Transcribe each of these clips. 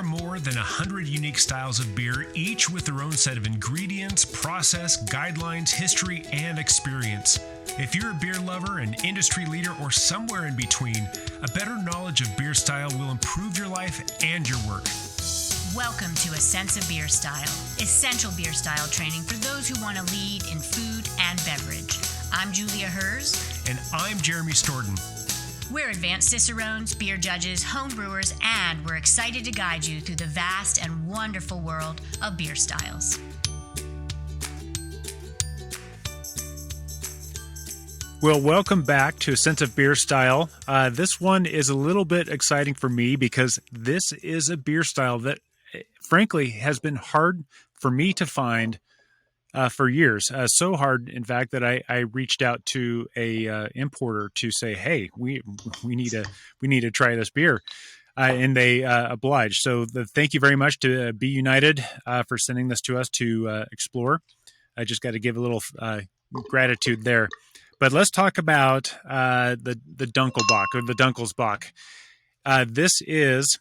more than 100 unique styles of beer, each with their own set of ingredients, process, guidelines, history, and experience. If you're a beer lover, an industry leader, or somewhere in between, a better knowledge of beer style will improve your life and your work. Welcome to A Sense of Beer Style, essential beer style training for those who want to lead in food and beverage. I'm Julia Herz. And I'm Jeremy Storton. We're advanced Cicerones, beer judges, home brewers, and we're excited to guide you through the vast and wonderful world of beer styles. Well, welcome back to A Sense of Beer Style. This one is a little bit exciting for me because this is a beer style that, frankly, has been hard for me to find for years. So hard, in fact, that I reached out to a importer to say, "Hey, we need to try this beer," and they obliged. So thank you very much to Be United for sending this to us to explore. I just got to give a little gratitude there. But let's talk about the Dunkles Bock or the Dunkles Bock. This is,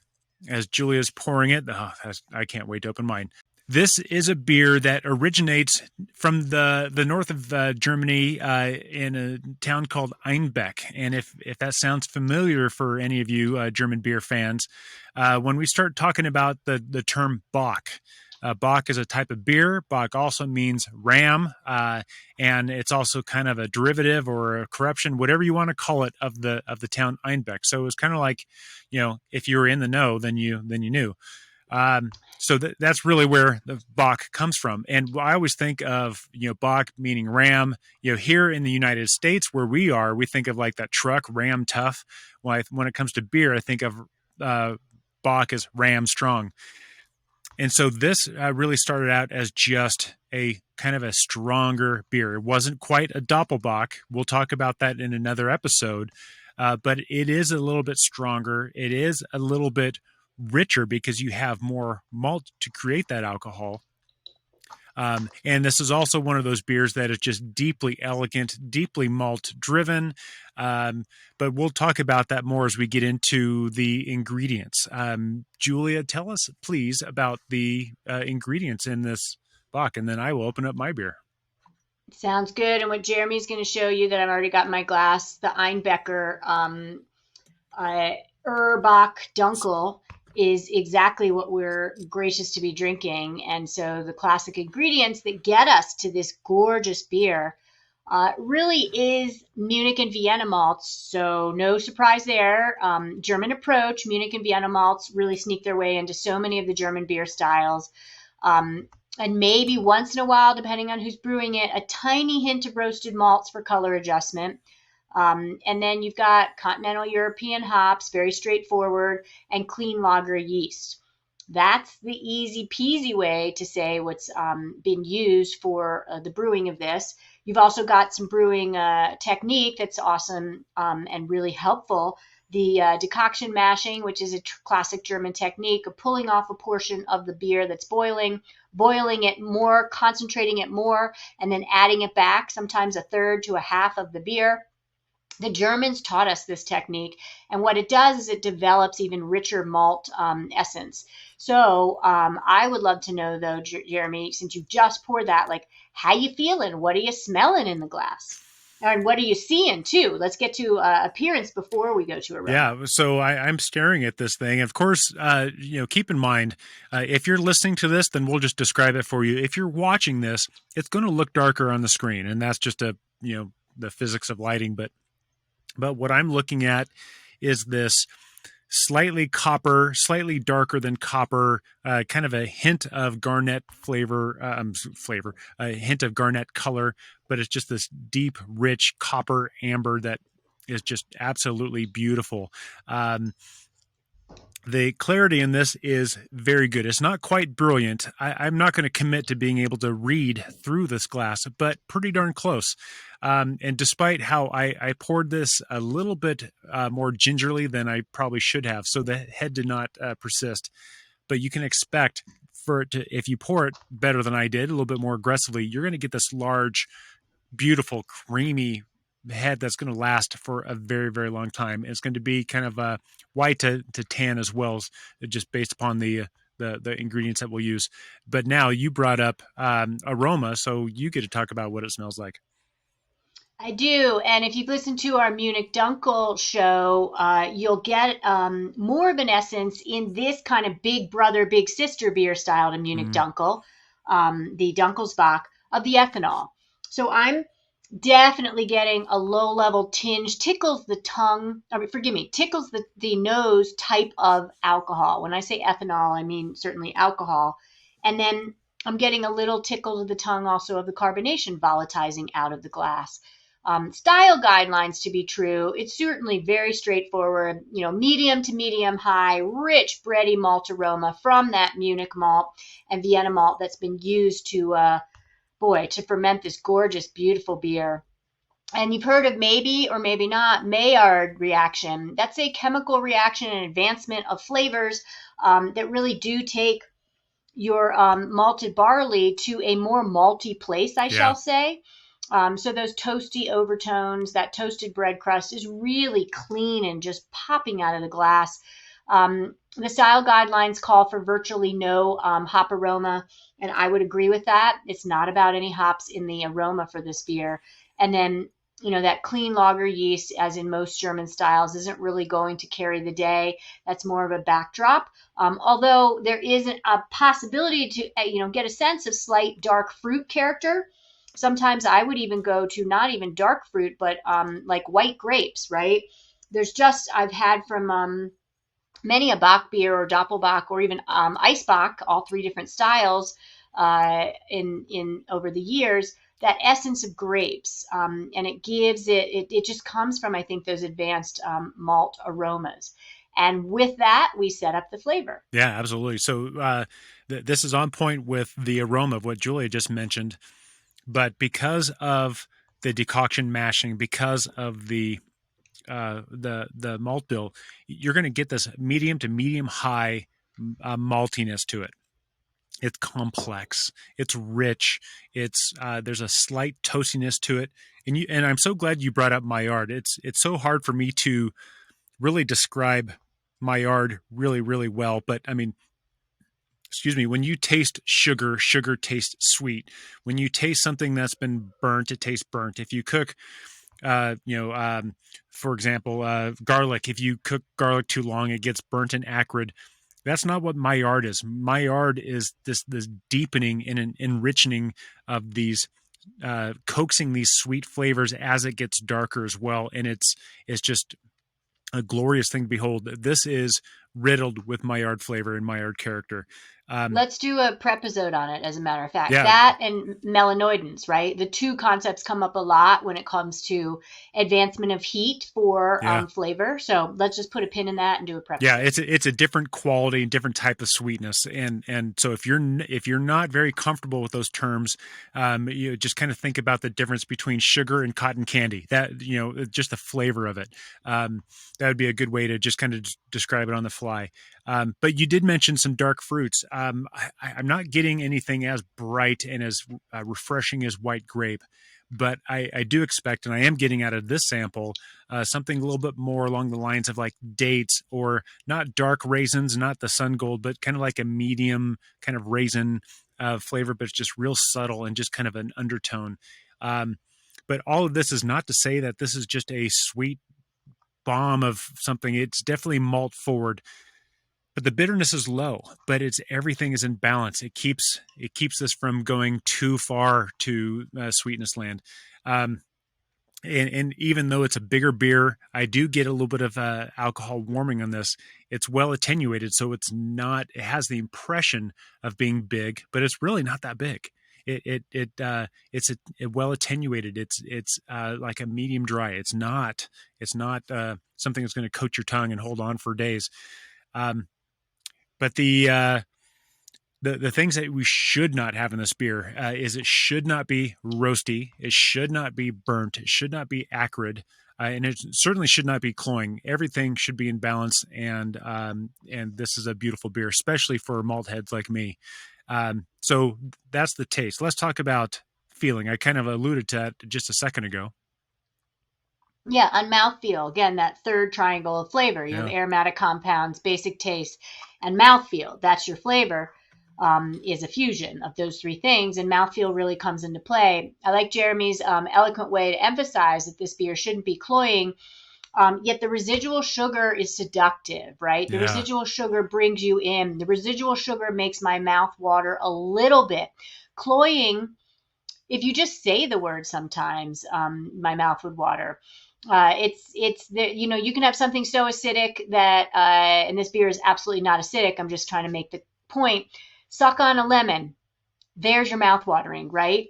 as Julia's pouring it, I can't wait to open mine. This is a beer that originates from the north of Germany in a town called Einbeck. And if that sounds familiar for any of you German beer fans, when we start talking about the term Bock, Bock is a type of beer. Bock also means ram, and it's also kind of a derivative or a corruption, whatever you want to call it, of the town Einbeck. So it was kind of like, if you were in the know, then you knew. So that's really where the Bock comes from. And I always think of, Bock meaning ram. Here in the United States where we are, we think of like that truck, Ram Tough. When it comes to beer, I think of Bock as ram strong. And so this really started out as just a kind of a stronger beer. It wasn't quite a Doppelbock. We'll talk about that in another episode. But it is a little bit stronger. It is a little bit richer because you have more malt to create that alcohol. And this is also one of those beers that is just deeply elegant, deeply malt driven. But we'll talk about that more as we get into the ingredients. Julia, tell us, please, about the ingredients in this Bock, and then I will open up my beer. Sounds good. And what Jeremy's going to show you that I've already got in my glass, the Einbecker Bock Dunkel, is exactly what we're gracious to be drinking. And so the classic ingredients that get us to this gorgeous beer really is Munich and Vienna malts. So no surprise there. German approach. Munich and Vienna malts really sneak their way into so many of the German beer styles. And maybe once in a while, depending on who's brewing it, a tiny hint of roasted malts for color adjustment. And then you've got continental European hops, very straightforward, and clean lager yeast. That's the easy peasy way to say what's been used for the brewing of this. You've also got some brewing technique that's awesome and really helpful. The decoction mashing, which is a classic German technique of pulling off a portion of the beer that's boiling it more, concentrating it more, and then adding it back, sometimes a third to a half of the beer. The Germans taught us this technique, and what it does is it develops even richer malt essence. So I would love to know, though, Jeremy, since you just poured that, like, how you feeling? What are you smelling in the glass? And what are you seeing, too? Let's get to appearance before we go to aroma. Yeah, so I'm staring at this thing. Of course, keep in mind, if you're listening to this, then we'll just describe it for you. If you're watching this, it's going to look darker on the screen, and that's just the physics of lighting, But what I'm looking at is this slightly copper, slightly darker than copper, kind of a hint of garnet a hint of garnet color, but it's just this deep, rich copper amber that is just absolutely beautiful. The clarity in this is very good. It's not quite brilliant. I'm not going to commit to being able to read through this glass, but pretty darn close. And despite how I poured this a little bit more gingerly than I probably should have, so the head did not persist. But you can expect for it to, if you pour it better than I did, a little bit more aggressively, you're going to get this large, beautiful, creamy head that's going to last for a very, very long time. It's going to be kind of white to tan as well, as just based upon the ingredients that we'll use. But now you brought up aroma, so you get to talk about what it smells like. I do. And if you've listened to our Munich Dunkel show, you'll get more of an essence in this kind of big brother, big sister beer style to Munich Dunkel, the Dunkles Bock, of the ethanol. So I'm definitely getting a low level tinge, tickles the tongue, tickles the nose type of alcohol. When I say ethanol, I mean certainly alcohol. And then I'm getting a little tickle to the tongue also of the carbonation volatilizing out of the glass. Style guidelines to be true, it's certainly very straightforward, medium to medium high, rich bready malt aroma from that Munich malt and Vienna malt that's been used to ferment this gorgeous, beautiful beer. And you've heard of maybe or maybe not Maillard reaction. That's a chemical reaction and advancement of flavors that really do take your malted barley to a more malty place, I shall say. So those toasty overtones, that toasted bread crust is really clean and just popping out of the glass. The style guidelines call for virtually no hop aroma, and I would agree with that. It's not about any hops in the aroma for this beer. And then, that clean lager yeast, as in most German styles, isn't really going to carry the day. That's more of a backdrop. Although there is a possibility to, get a sense of slight dark fruit character. Sometimes I would even go to not even dark fruit, but like white grapes, right? I've had from many a Bock beer or Doppelbock or even Eisbock, all three different styles in over the years, that essence of grapes. And it gives it just comes from, I think, those advanced malt aromas. And with that, we set up the flavor. Yeah, absolutely. So this is on point with the aroma of what Julia just mentioned. But because of the decoction mashing, because of the malt bill, you're going to get this medium to medium high maltiness to it. It's complex. It's rich. It's there's a slight toastiness to it, and I'm so glad you brought up Maillard. It's so hard for me to really describe Maillard really, really well, but I mean, excuse me, when you taste sugar, sugar tastes sweet. When you taste something that's been burnt, it tastes burnt. If you cook, for example, garlic, if you cook garlic too long, it gets burnt and acrid. That's not what Maillard is. Maillard is this deepening and an enrichening of these, coaxing these sweet flavors as it gets darker as well. And it's just a glorious thing to behold. This is riddled with Maillard flavor and Maillard character. Let's do a prep episode on it, as a matter of fact. Yeah. That and melanoidins, right? The two concepts come up a lot when it comes to advancement of heat for flavor. So let's just put a pin in that and do a prep. Yeah, it's a different quality and different type of sweetness, and so if you're not very comfortable with those terms, you just kind of think about the difference between sugar and cotton candy. That just the flavor of it. That would be a good way to just kind of describe it on the fly. But you did mention some dark fruits. I'm not getting anything as bright and as refreshing as white grape, but I do expect, and I am getting out of this sample, something a little bit more along the lines of like dates, or not dark raisins, not the sun gold, but kind of like a medium kind of raisin flavor, but it's just real subtle and just kind of an undertone. But all of this is not to say that this is just a sweet bomb of something. It's definitely malt forward. But the bitterness is low, but everything is in balance. It keeps this from going too far to sweetness land. And even though it's a bigger beer, I do get a little bit of alcohol warming on this. It's well attenuated, so it has the impression of being big, but it's really not that big. It's well attenuated. It's like a medium dry. It's not something that's going to coat your tongue and hold on for days. But the things that we should not have in this beer is it should not be roasty. It should not be burnt. It should not be acrid. And it certainly should not be cloying. Everything should be in balance. And this is a beautiful beer, especially for malt heads like me. So that's the taste. Let's talk about feeling. I kind of alluded to that just a second ago. Yeah, on mouthfeel, again, that third triangle of flavor. You have Yeah. aromatic compounds, basic taste, and mouthfeel. That's your flavor, is a fusion of those three things, and mouthfeel really comes into play. I like Jeremy's eloquent way to emphasize that this beer shouldn't be cloying, yet the residual sugar is seductive, right? The Yeah. residual sugar brings you in. The residual sugar makes my mouth water a little bit. Cloying, if you just say the word sometimes, my mouth would water. It's the, you can have something so acidic that, and this beer is absolutely not acidic. I'm just trying to make the point. Suck on a lemon. There's your mouth watering, right?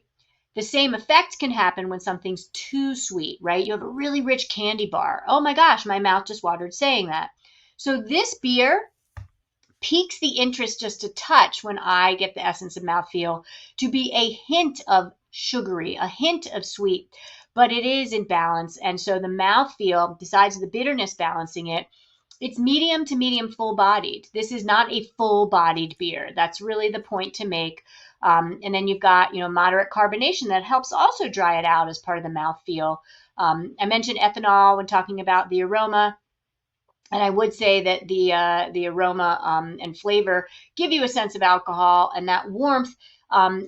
The same effect can happen when something's too sweet, right? You have a really rich candy bar. Oh my gosh, my mouth just watered saying that. So this beer piques the interest just a touch when I get the essence of mouthfeel to be a hint of sugary, a hint of sweet, but it is in balance. And so the mouthfeel, besides the bitterness balancing it, it's medium to medium full bodied. This is not a full bodied beer. That's really the point to make. And then you've got, moderate carbonation that helps also dry it out as part of the mouthfeel. I mentioned ethanol when talking about the aroma. And I would say that the aroma and flavor give you a sense of alcohol, and that warmth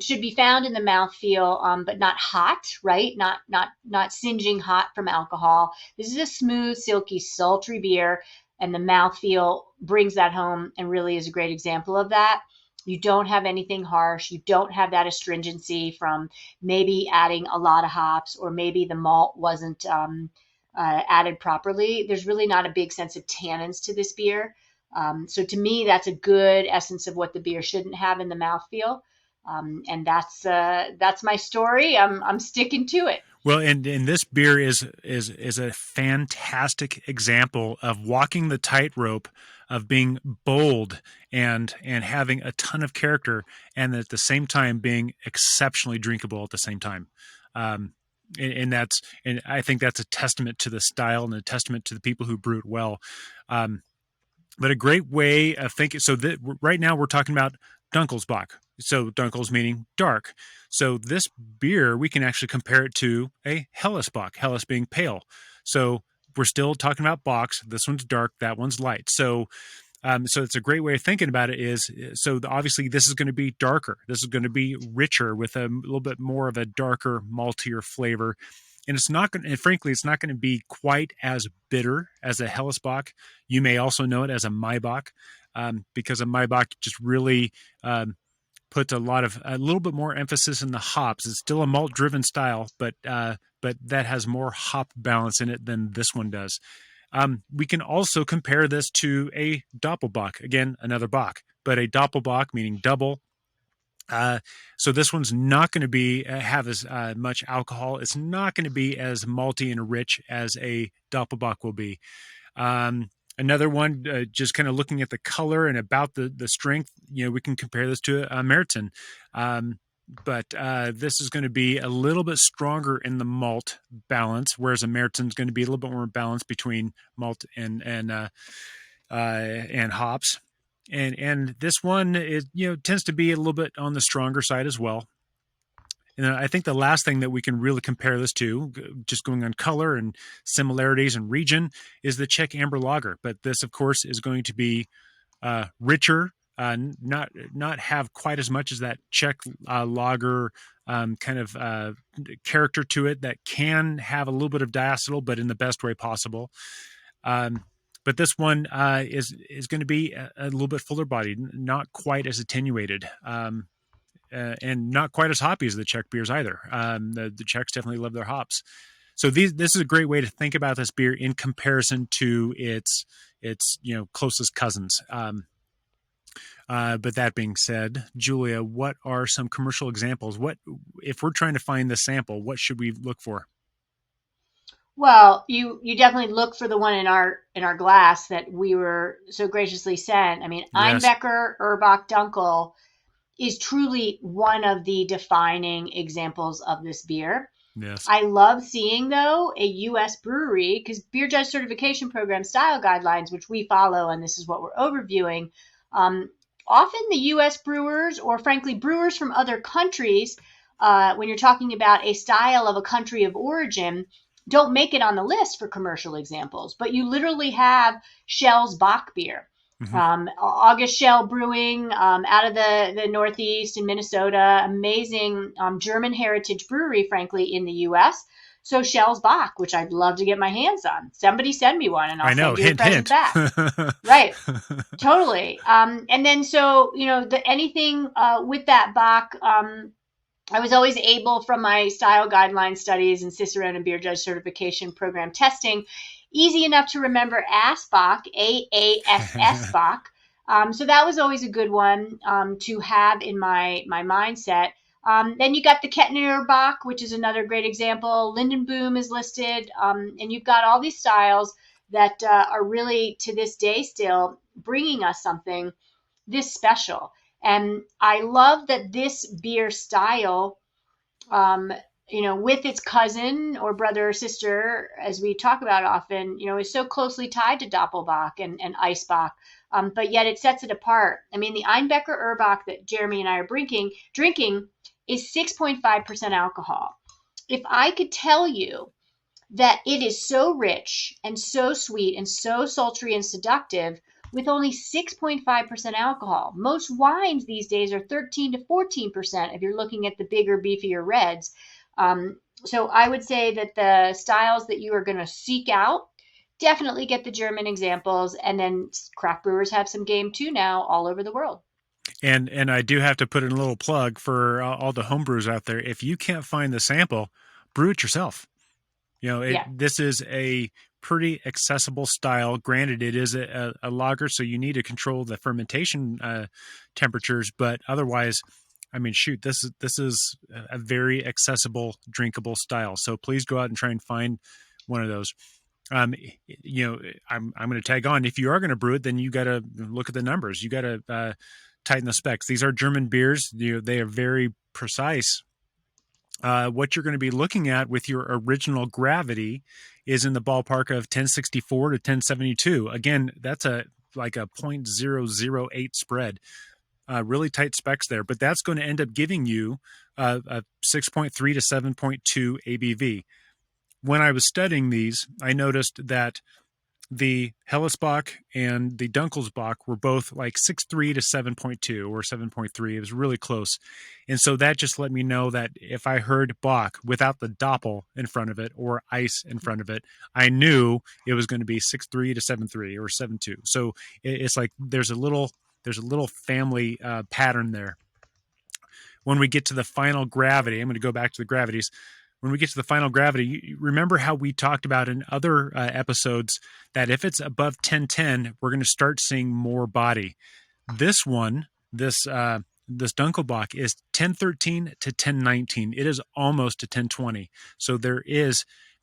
should be found in the mouthfeel, but not hot, right? Not singeing hot from alcohol. This is a smooth, silky, sultry beer, and the mouthfeel brings that home and really is a great example of that. You don't have anything harsh. You don't have that astringency from maybe adding a lot of hops, or maybe the malt wasn't added properly. There's really not a big sense of tannins to this beer. So to me, that's a good essence of what the beer shouldn't have in the mouthfeel. And that's my story. I'm sticking to it. Well, and this beer is a fantastic example of walking the tightrope of being bold and having a ton of character, and at the same time being exceptionally drinkable at the same time. And I think that's a testament to the style and a testament to the people who brew it well. But a great way of thinking. So right now we're talking about Dunkles Bock. So Dunkles meaning dark. So this beer, we can actually compare it to a Helles Bock, Helles being pale. So we're still talking about Bocks. This one's dark, that one's light. So it's a great way of thinking about it is, so obviously this is going to be darker. This is going to be richer with a little bit more of a darker, maltier flavor. And it's not going to, and frankly, it's not going to be quite as bitter as a Helles Bock. You may also know it as a Maibock, because a Maibock just really puts a little bit more emphasis in the hops. It's still a malt-driven style, but that has more hop balance in it than this one does. We can also compare this to a Doppelbock. Again, another Bock, but a Doppelbock meaning double. So this one's not going to be have as much alcohol. It's not going to be as malty and rich as a Doppelbock will be. Another one, just kind of looking at the color and about the strength, we can compare this to a Meriton. But this is going to be a little bit stronger in the malt balance, whereas a Meriton is going to be a little bit more balanced between malt and hops. And this one is, tends to be a little bit on the stronger side as well. And I think the last thing that we can really compare this to, just going on color and similarities and region, is the Czech Amber Lager. But this, of course, is going to be richer, not have quite as much as that Czech lager kind of character to it that can have a little bit of diacetyl, but in the best way possible. But this one is going to be a little bit fuller bodied, not quite as attenuated. And not quite as hoppy as the Czech beers either. The Czechs definitely love their hops. So this is a great way to think about this beer in comparison to its closest cousins. But that being said, Julia, what are some commercial examples? What if we're trying to find the sample? What should we look for? Well, you definitely look for the one in our glass that we were so graciously sent. I mean, Yes. Einbecker, Urbach, Dunkel is truly one of the defining examples of this beer. Yes. I love seeing, though, a U.S. brewery, because Beer Judge Certification Program style guidelines, which we follow, and this is what we're overviewing, often the U.S. brewers, or frankly, brewers from other countries, when you're talking about a style of a country of origin, don't make it on the list for commercial examples, but you literally have Shell's Bock beer. August Shell Brewing out of the Northeast in Minnesota, amazing German heritage brewery, frankly, in the U.S. So Shell's Bock, which I'd love to get my hands on. Somebody send me one and I'll send you a present back. Right. Totally. And then so, anything with that Bock, I was always able, from my style guideline studies and Cicerone and beer judge certification program testing, easy enough to remember ASBOC, AASS Bock. So that was always a good one to have in my mindset. Then you got the Kettner Bock, which is another great example. Lindenboom is listed, and you've got all these styles that are really, to this day, still bringing us something this special. And I love that this beer style, with its cousin or brother or sister, as we talk about often, is so closely tied to Doppelbock and Eisbock, but yet it sets it apart. I mean, the Einbecker Urbock that Jeremy and I are drinking is 6.5% alcohol. If I could tell you that it is so rich and so sweet and so sultry and seductive with only 6.5% alcohol. Most wines these days are 13 to 14% if you're looking at the bigger, beefier reds. So I would say that the styles that you are going to seek out, definitely get the German examples, and then craft brewers have some game too now all over the world. And I do have to put in a little plug for all the homebrewers out there. If you can't find the sample, brew it yourself. This is a pretty accessible style. Granted, it is a lager, so you need to control the fermentation temperatures, but otherwise, I mean, shoot, this is a very accessible, drinkable style. So please go out and try and find one of those. I'm going to tag on. If you are going to brew it, then you got to look at the numbers. You got to tighten the specs. These are German beers. They are very precise. What you're going to be looking at with your original gravity is in the ballpark of 1064 to 1072. Again, that's like a 0.008 spread. Really tight specs there, but that's going to end up giving you a 6.3 to 7.2 ABV. When I was studying these, I noticed that the Hellesbock and the Dunkles Bock were both like 6.3 to 7.2 or 7.3. It was really close. And so that just let me know that if I heard Bock without the Doppel in front of it or ice in front of it, I knew it was going to be 6.3 to 7.3 or 7.2. So it's like there's a little family pattern there. When we get to the final gravity, I'm going to go back to the gravities. When we get to the final gravity, you remember how we talked about in other episodes that if it's above 1010, we're going to start seeing more body. This one, this Dunkelbock is 1013 to 1019. It is almost to 1020. So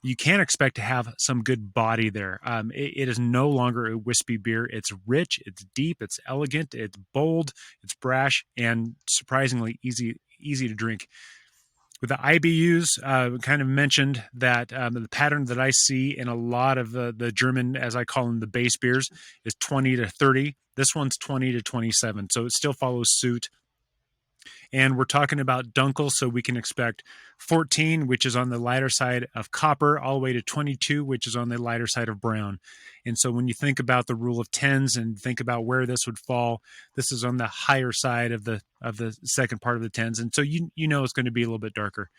you can expect to have some good body there. It is no longer a wispy beer. It's rich, it's deep, it's elegant, it's bold, it's brash, and surprisingly easy to drink. With the IBUs, kind of mentioned that the pattern that I see in a lot of the German, as I call them, the base beers, is 20 to 30. This one's 20 to 27, so it still follows suit. And we're talking about Dunkel, so we can expect 14, which is on the lighter side of copper, all the way to 22, which is on the lighter side of brown. And so when you think about the rule of tens and think about where this would fall, this is on the higher side of the second part of the tens. And so you know it's going to be a little bit darker.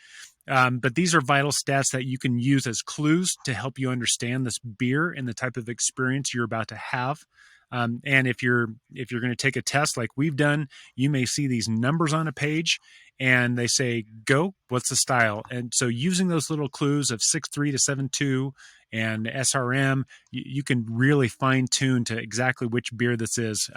But these are vital stats that you can use as clues to help you understand this beer and the type of experience you're about to have. And if you're going to take a test like we've done, you may see these numbers on a page and they say, go, what's the style? And so using those little clues of 6.3 to 7.2 and SRM, you can really fine tune to exactly which beer this is.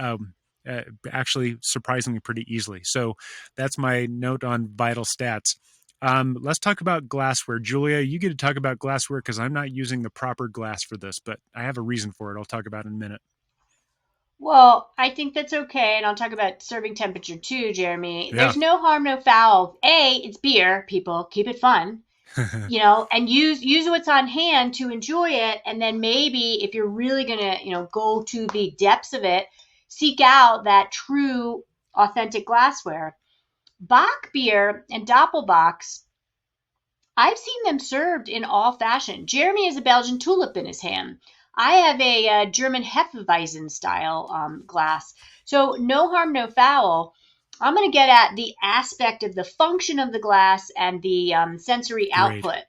Actually, surprisingly pretty easily. So that's my note on vital stats. Let's talk about glassware. Julia, you get to talk about glassware because I'm not using the proper glass for this, but I have a reason for it. I'll talk about it in a minute. Well, I think that's okay, and I'll talk about serving temperature too, Jeremy. Yeah. There's no harm, no foul. It's beer, people. Keep it fun, and use what's on hand to enjoy it. And then maybe if you're really gonna, go to the depths of it, seek out that true, authentic glassware. Bock beer and Doppelbocks, I've seen them served in all fashion. Jeremy has a Belgian tulip in his hand. I have a German Hefeweizen style glass. So no harm, no foul. I'm going to get at the aspect of the function of the glass and the sensory Great. output.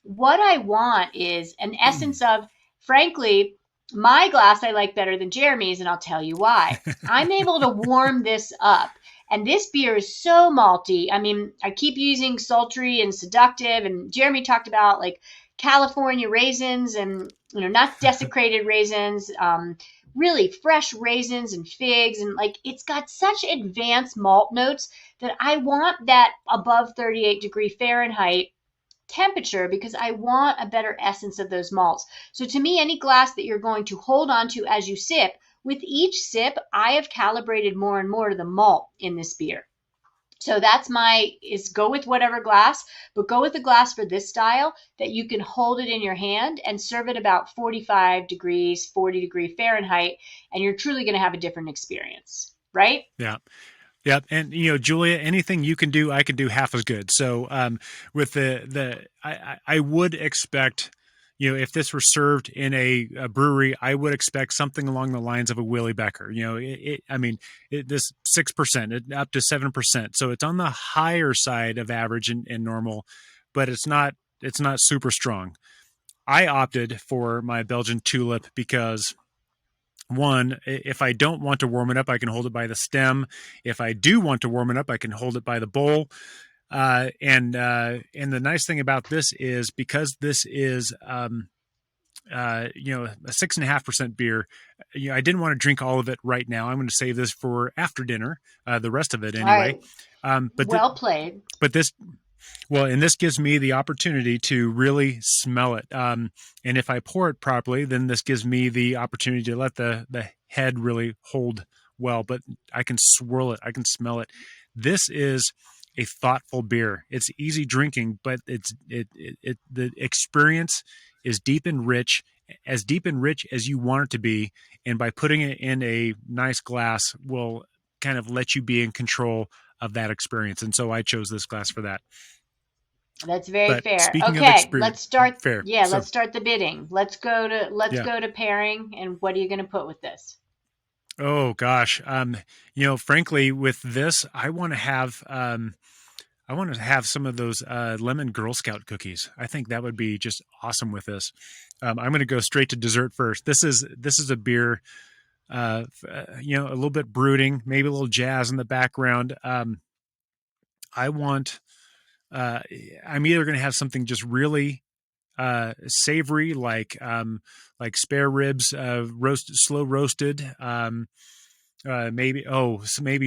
What I want is an essence of, frankly, my glass I like better than Jeremy's, and I'll tell you why. I'm able to warm this up. And this beer is so malty. I mean, I keep using sultry and seductive, and Jeremy talked about like California raisins and, not desecrated raisins, really fresh raisins and figs. And like, it's got such advanced malt notes that I want that above 38 degree Fahrenheit temperature because I want a better essence of those malts. So to me, any glass that you're going to hold on to as you sip, with each sip, I have calibrated more and more to the malt in this beer. So that's go with whatever glass, but go with the glass for this style that you can hold it in your hand and serve it about 45 degrees, 40 degree Fahrenheit, and you're truly going to have a different experience, right? Yeah. Yep. And, Julia, anything you can do, I can do half as good. So with I would expect, if this were served in a brewery, I would expect something along the lines of a Willie Becker. This 6%, up to 7%. So it's on the higher side of average and normal, but it's not super strong. I opted for my Belgian tulip because, one, if I don't want to warm it up, I can hold it by the stem. If I do want to warm it up, I can hold it by the bowl. And the nice thing about this is because this is, a 6.5% beer, I didn't want to drink all of it right now. I'm going to save this for after dinner, the rest of it anyway. Right. Well played. But this gives me the opportunity to really smell it. And if I pour it properly, then this gives me the opportunity to let the head really hold well, but I can swirl it. I can smell it. This is a thoughtful beer. It's easy drinking, but the experience is deep and rich as you want it to be. And by putting it in a nice glass will kind of let you be in control of that experience. And so I chose this glass for that. That's very fair. Speaking okay, of let's start. Fair. Yeah, let's start the bidding. Let's go to pairing. And what are you going to put with this? Oh gosh, frankly, with this, I want to have some of those lemon Girl Scout cookies. I think that would be just awesome with this. I'm going to go straight to dessert first. This is a beer, a little bit brooding, maybe a little jazz in the background. I'm either going to have something just really savory, like spare ribs, slow roasted. Maybe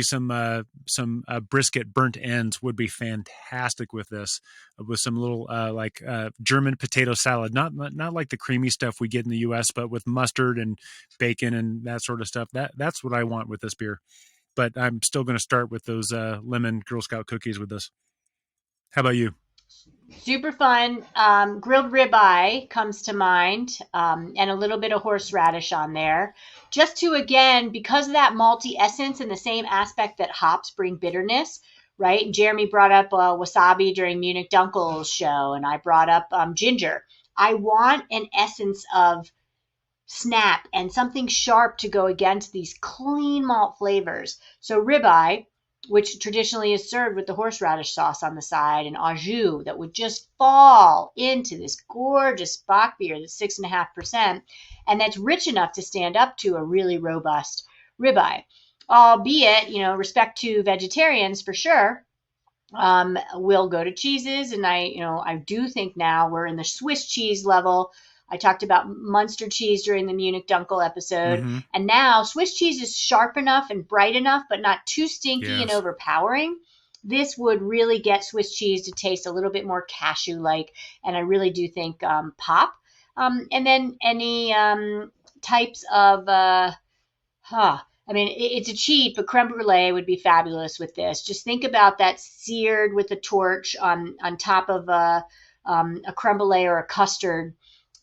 some brisket burnt ends would be fantastic with this, with some little German potato salad, not like the creamy stuff we get in the US, but with mustard and bacon and that sort of stuff. That's what I want with this beer. But I'm still going to start with those lemon Girl Scout cookies with this. How about you? Super fun. Grilled ribeye comes to mind, and a little bit of horseradish on there. Just to, again, because of that malty essence and the same aspect that hops bring bitterness, right? Jeremy brought up wasabi during Munich Dunkles show, and I brought up ginger. I want an essence of snap and something sharp to go against these clean malt flavors. So ribeye, which traditionally is served with the horseradish sauce on the side, and au jus that would just fall into this gorgeous Bock beer that's 6.5%, and that's rich enough to stand up to a really robust ribeye. Albeit, respect to vegetarians for sure, we'll go to cheeses, and I do think now we're in the Swiss cheese level. I talked about Munster cheese during the Munich Dunkel episode. Mm-hmm. And now Swiss cheese is sharp enough and bright enough, but not too stinky and overpowering. This would really get Swiss cheese to taste a little bit more cashew-like. And I really do think pop. And then any types of, it's a cheat, but creme brulee would be fabulous with this. Just think about that seared with a torch on top of a creme brulee or a custard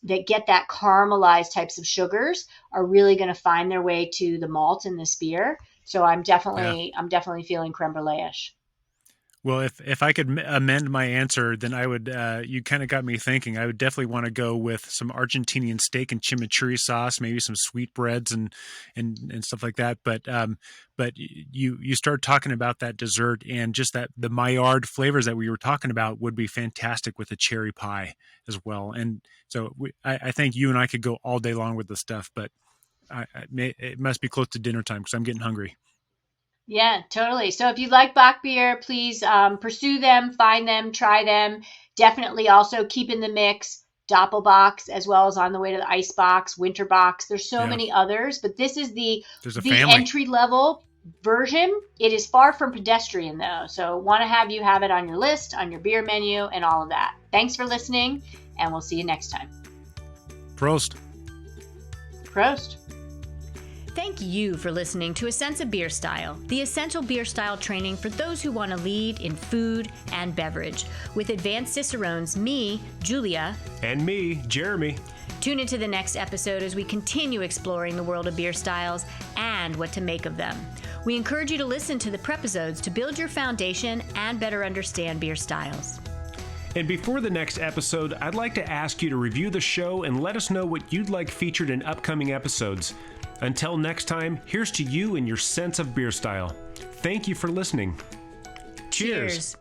that get that caramelized types of sugars are really going to find their way to the malt in this beer. So I'm definitely feeling creme brulee-ish. Well, if I could amend my answer, then I would. You kind of got me thinking. I would definitely want to go with some Argentinian steak and chimichurri sauce, maybe some sweetbreads and stuff like that. But you start talking about that dessert and just that the Maillard flavors that we were talking about would be fantastic with a cherry pie as well. And so I think you and I could go all day long with this stuff, but it must be close to dinner time because I'm getting hungry. Yeah, totally. So if you like Bock beer, please pursue them, find them, try them. Definitely also keep in the mix Doppelbocks as well as On the Way to the Ice Box, Winter Box. There's so many others, but this is the entry level version. It is far from pedestrian though, so want to have you have it on your list, on your beer menu, and all of that. Thanks for listening, and we'll see you next time. Prost. Prost. Thank you for listening to A Sense of Beer Style, the essential beer style training for those who want to lead in food and beverage. With advanced Cicerones, me, Julia, and me, Jeremy. Tune into the next episode as we continue exploring the world of beer styles and what to make of them. We encourage you to listen to the prepisodes to build your foundation and better understand beer styles. And before the next episode, I'd like to ask you to review the show and let us know what you'd like featured in upcoming episodes. Until next time, here's to you and your sense of beer style. Thank you for listening. Cheers.